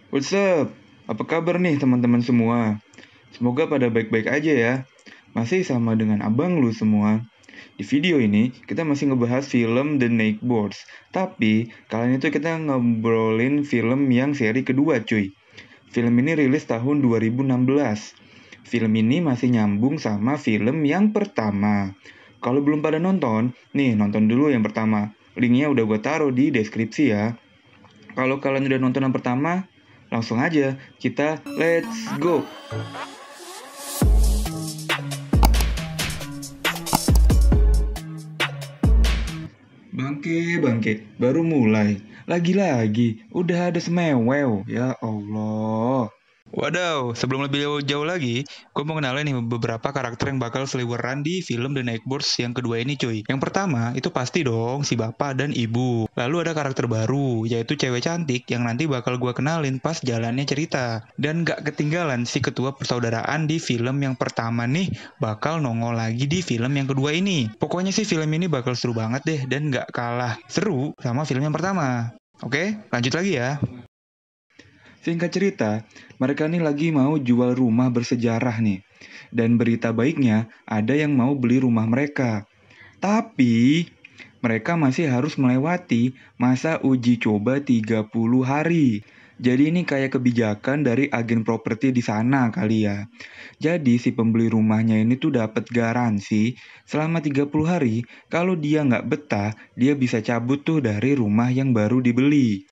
What's up? Apa kabar nih teman-teman semua? Semoga pada baik-baik aja ya. Masih sama dengan abang lu semua. Di video ini kita masih ngebahas film The Neighbors. Tapi kali itu kita ngobrolin film yang seri kedua cuy. Film ini rilis tahun 2016. Film ini masih nyambung sama film yang pertama. Kalau belum pada nonton, nih nonton dulu yang pertama. Linknya udah gue taruh di deskripsi ya. Kalau kalian udah nonton yang pertama, langsung aja kita let's go. Bangke, baru mulai. Lagi-lagi, udah ada semewew. Ya Allah. Wadaw, sebelum lebih jauh lagi, gue mau kenalin nih beberapa karakter yang bakal seliweran di film The Neighbors yang kedua ini cuy. Yang pertama, itu pasti dong si bapak dan ibu. Lalu ada karakter baru, yaitu cewek cantik yang nanti bakal gue kenalin pas jalannya cerita. Dan gak ketinggalan si ketua persaudaraan di film yang pertama nih bakal nongol lagi di film yang kedua ini. Pokoknya sih film ini bakal seru banget deh dan gak kalah seru sama film yang pertama. Oke, lanjut lagi ya. Singkat cerita, mereka nih lagi mau jual rumah bersejarah nih. Dan berita baiknya, ada yang mau beli rumah mereka. Tapi, mereka masih harus melewati masa uji coba 30 hari. Jadi ini kayak kebijakan dari agen properti di sana kali ya. Jadi si pembeli rumahnya ini tuh dapat garansi selama 30 hari. Kalau dia nggak betah, dia bisa cabut tuh dari rumah yang baru dibeli.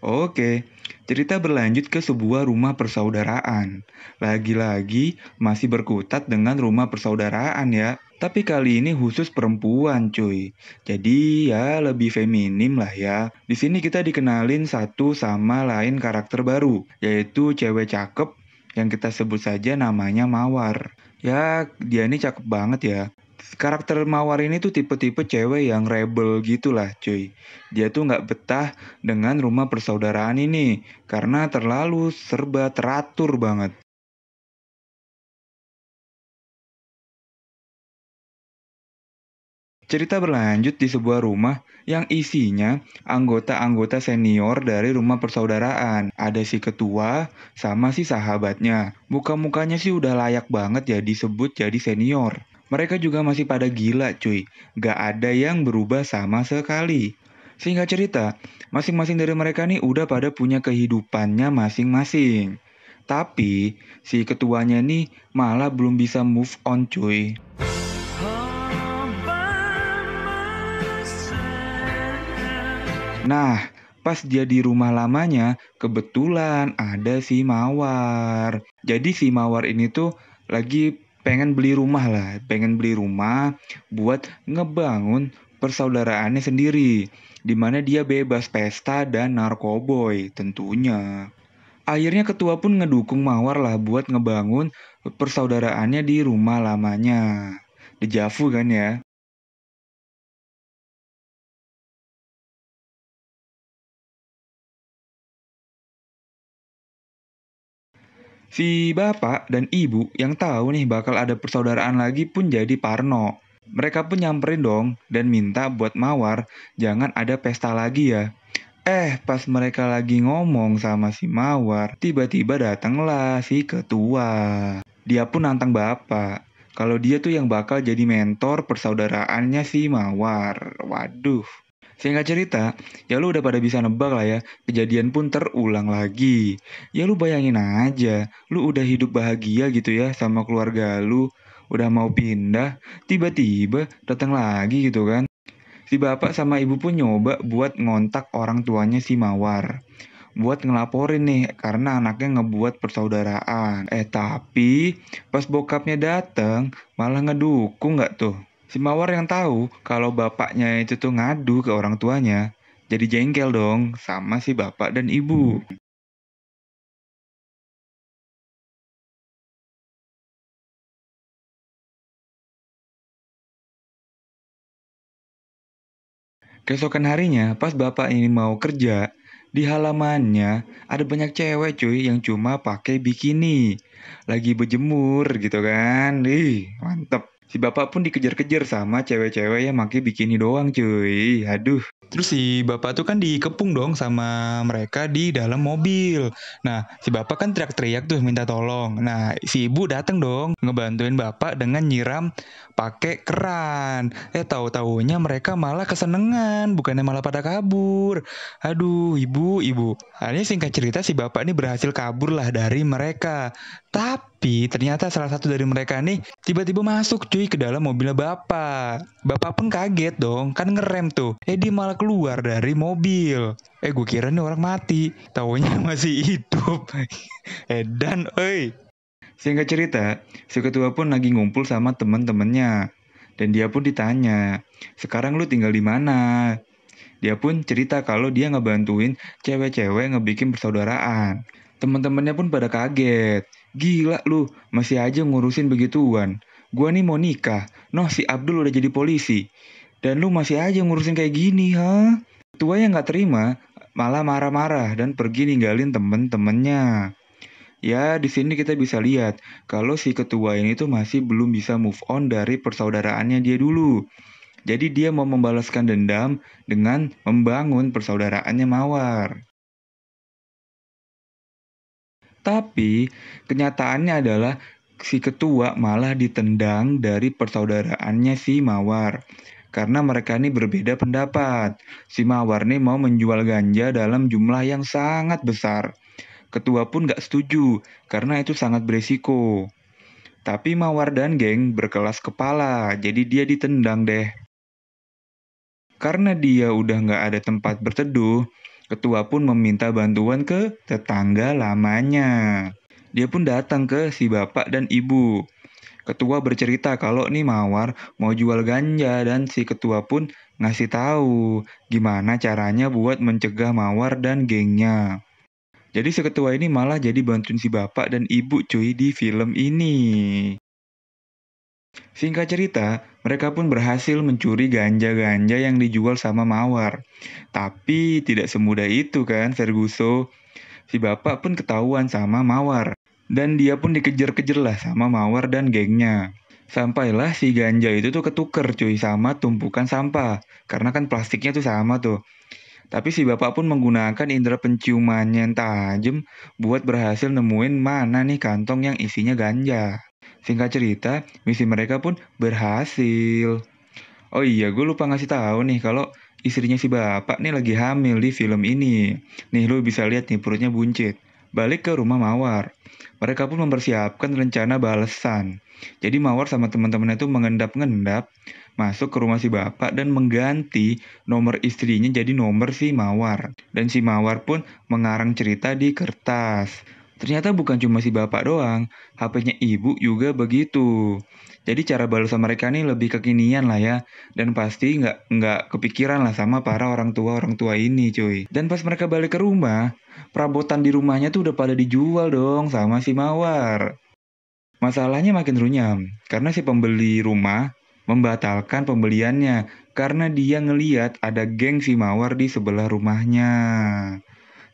Oke, cerita berlanjut ke sebuah rumah persaudaraan. Lagi-lagi masih berkutat dengan rumah persaudaraan ya. Tapi kali ini khusus perempuan cuy. Jadi ya lebih feminim lah ya. Di sini kita dikenalin satu sama lain karakter baru, yaitu cewek cakep yang kita sebut saja namanya Mawar. Ya, dia ini cakep banget ya. Karakter Mawar ini tuh tipe-tipe cewek yang rebel gitulah cuy. Dia tuh nggak betah dengan rumah persaudaraan ini karena terlalu serba teratur banget. Cerita berlanjut di sebuah rumah yang isinya anggota-anggota senior dari rumah persaudaraan. Ada si ketua sama si sahabatnya. Muka-mukanya sih udah layak banget ya disebut jadi senior. Mereka juga masih pada gila cuy. Gak ada yang berubah sama sekali. Singkat cerita, masing-masing dari mereka nih udah pada punya kehidupannya masing-masing. Tapi si ketuanya nih malah belum bisa move on cuy. Nah, pas dia di rumah lamanya, kebetulan ada si Mawar. Jadi si Mawar ini tuh lagi pengen beli rumah lah, pengen beli rumah buat ngebangun persaudaraannya sendiri, di mana dia bebas pesta dan narkoboy tentunya. Akhirnya ketua pun ngedukung Mawar lah buat ngebangun persaudaraannya di rumah lamanya. Dejavu kan ya? Si bapak dan ibu yang tahu nih bakal ada persaudaraan lagi pun jadi parno. Mereka pun nyamperin dong dan minta buat Mawar jangan ada pesta lagi ya. Pas mereka lagi ngomong sama si Mawar, tiba-tiba datanglah si ketua. Dia pun nantang bapak. Kalau dia tuh yang bakal jadi mentor persaudaraannya si Mawar. Waduh. Singkat cerita, ya lu udah pada bisa nebak lah ya, kejadian pun terulang lagi. Ya lu bayangin aja, lu udah hidup bahagia gitu ya sama keluarga lu, udah mau pindah, tiba-tiba datang lagi gitu kan. Si bapak sama ibu pun nyoba buat ngontak orang tuanya si Mawar. Buat ngelaporin nih, karena anaknya ngebuat persaudaraan. Tapi pas bokapnya dateng, malah ngedukung nggak tuh? Si Mawar yang tahu kalau bapaknya itu tuh ngadu ke orang tuanya, jadi jengkel dong sama si bapak dan ibu. Keesokan harinya, pas bapak ini mau kerja, di halamannya ada banyak cewek cuy yang cuma pakai bikini. Lagi berjemur gitu kan. Ih, mantep. Si bapak pun dikejar-kejar sama cewek-cewek yang pakai bikini doang cuy. Aduh. Terus si bapak tuh kan dikepung dong sama mereka di dalam mobil. Nah, si bapak kan teriak-teriak tuh minta tolong. Nah, si ibu datang dong ngebantuin bapak dengan nyiram pakai keran. Tahu-taunya mereka malah kesenengan, bukannya malah pada kabur. Aduh, ibu. Ini singkat cerita si bapak ini berhasil kabur lah dari mereka. Tapi ternyata salah satu dari mereka nih tiba-tiba masuk cuy ke dalam mobilnya bapak. Bapak pun kaget dong, kan ngerem tuh. Dia malah keluar dari mobil. Gue kira nih orang mati. Taunya masih hidup. Edan, oi. Singkat cerita, si ketua pun lagi ngumpul sama temen-temennya. Dan dia pun ditanya, sekarang lu tinggal di mana? Dia pun cerita kalau dia ngebantuin cewek-cewek ngebikin persaudaraan. Temen-temennya pun pada kaget. Gila lu, masih aja ngurusin begituan. Gua nih mau nikah. Noh, si Abdul udah jadi polisi. Dan lu masih aja ngurusin kayak gini, ha? Ketua yang gak terima, malah marah-marah dan pergi ninggalin temen-temennya. Ya, di sini kita bisa lihat kalau si ketua ini tuh masih belum bisa move on dari persaudaraannya dia dulu. Jadi dia mau membalaskan dendam dengan membangun persaudaraannya Mawar. Tapi kenyataannya adalah si ketua malah ditendang dari persaudaraannya si Mawar. Karena mereka ini berbeda pendapat. Si Mawar nih mau menjual ganja dalam jumlah yang sangat besar. Ketua pun gak setuju karena itu sangat beresiko. Tapi Mawar dan geng berkelas kepala, jadi dia ditendang deh. Karena dia udah gak ada tempat berteduh, ketua pun meminta bantuan ke tetangga lamanya. Dia pun datang ke si bapak dan ibu. Ketua bercerita kalau nih Mawar mau jual ganja dan si ketua pun ngasih tahu gimana caranya buat mencegah Mawar dan gengnya. Jadi si ketua ini malah jadi bantuin si bapak dan ibu cuy di film ini. Singkat cerita, mereka pun berhasil mencuri ganja-ganja yang dijual sama Mawar. Tapi tidak semudah itu kan Ferguso. Si bapak pun ketahuan sama Mawar. Dan dia pun dikejar-kejar lah sama Mawar dan gengnya. Sampailah si ganja itu tuh ketuker cuy sama tumpukan sampah. Karena kan plastiknya tuh sama tuh. Tapi si bapak pun menggunakan indera penciumannya yang tajam buat berhasil nemuin mana nih kantong yang isinya ganja. Singkat cerita, misi mereka pun berhasil. Oh iya, gue lupa ngasih tahu nih kalau istrinya si bapak nih lagi hamil di film ini. Nih lu bisa lihat nih perutnya buncit. Balik ke rumah Mawar. Mereka pun mempersiapkan rencana balasan. Jadi Mawar sama teman-temannya itu mengendap-ngendap masuk ke rumah si bapak dan mengganti nomor istrinya jadi nomor si Mawar. Dan si Mawar pun mengarang cerita di kertas. Ternyata bukan cuma si bapak doang, HP-nya ibu juga begitu. Jadi cara balasan mereka nih lebih kekinian lah ya. Dan pasti nggak kepikiran lah sama para orang tua ini cuy. Dan pas mereka balik ke rumah, perabotan di rumahnya tuh udah pada dijual dong sama si Mawar. Masalahnya makin runyam, karena si pembeli rumah membatalkan pembeliannya karena dia ngeliat ada geng si Mawar di sebelah rumahnya.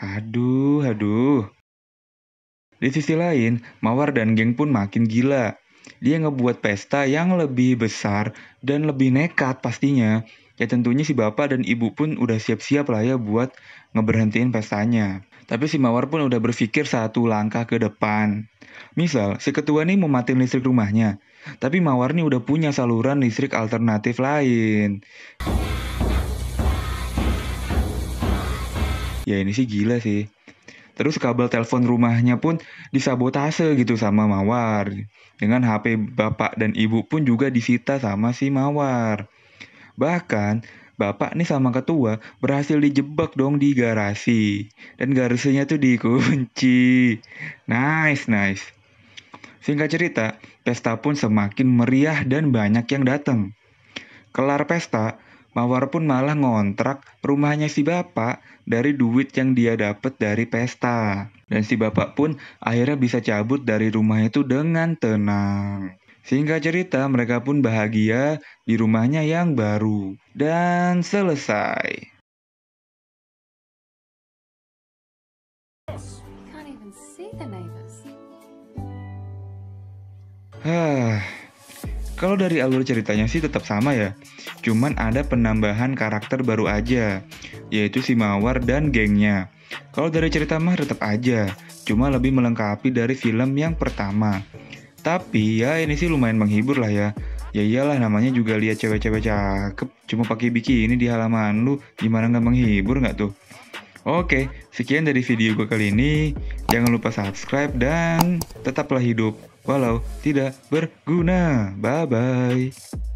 Aduh. Di sisi lain, Mawar dan geng pun makin gila. Dia ngebuat pesta yang lebih besar dan lebih nekat pastinya. Ya tentunya si bapak dan ibu pun udah siap-siap lah ya buat ngeberhentiin pestanya. Tapi si Mawar pun udah berpikir satu langkah ke depan. Misal, si ketua nih mau matiin listrik rumahnya. Tapi Mawar nih udah punya saluran listrik alternatif lain. Ya ini sih gila sih. Terus kabel telepon rumahnya pun disabotase gitu sama Mawar. Dengan HP bapak dan ibu pun juga disita sama si Mawar. Bahkan, bapak nih sama ketua berhasil dijebak dong di garasi. Dan garasinya tuh dikunci. Nice. Singkat cerita, pesta pun semakin meriah dan banyak yang datang. Kelar pesta, Mawar pun malah ngontrak rumahnya si bapak dari duit yang dia dapat dari pesta. Dan si bapak pun akhirnya bisa cabut dari rumah itu dengan tenang. Singkat cerita, mereka pun bahagia di rumahnya yang baru. Dan selesai. Can't even see the neighbors. Kalau dari alur ceritanya sih tetap sama ya. Cuman ada penambahan karakter baru aja, yaitu si Mawar dan gengnya. Kalau dari cerita mah tetap aja, cuma lebih melengkapi dari film yang pertama. Tapi ya ini sih lumayan menghibur lah ya. Ya iyalah namanya juga lihat cewek-cewek cakep cuma pakai bikini di halaman lu, gimana nggak menghibur nggak tuh? Oke, sekian dari video gue kali ini. Jangan lupa subscribe dan tetaplah hidup walau tidak berguna. Bye-bye.